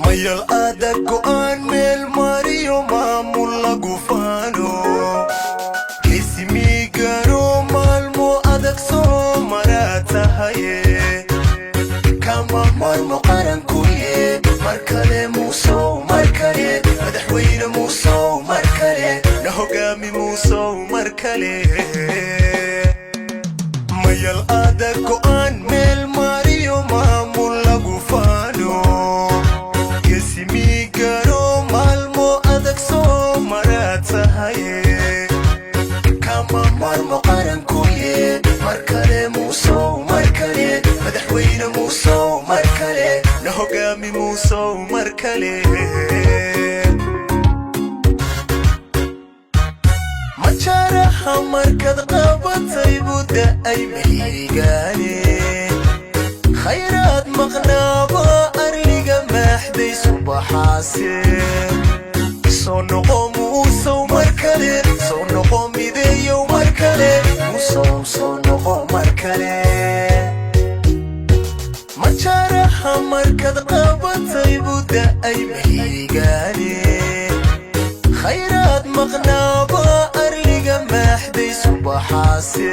mayal adag go'aan meel mariyo maamul lagu faano geesimigaro maalmo adag soo maraa tahaye kama marmo qarankuye mar kale muusow mar kale madaxweyne muusow mar kale na hogaami muusow mar kale mayal adag go'aan meel mariyo maamul lagu faano geesimigaro maalmo adag soo maraa tahaye kama marmo qarankuye mar kale muusow mar kale madaxweyne muusow mar kale na hogaami muusow mar kale majaraha markad qabatay budda ay mahigaane khayraad maqnaaba arliga maaxday subaxaase soo noqo muusow mar kale soo noqo mideeyow mar kale muusow soo noqo mar kale majaraha markad qabatay budda ay mahigaane khayraad maqnaaba arliga maaxday subaxaase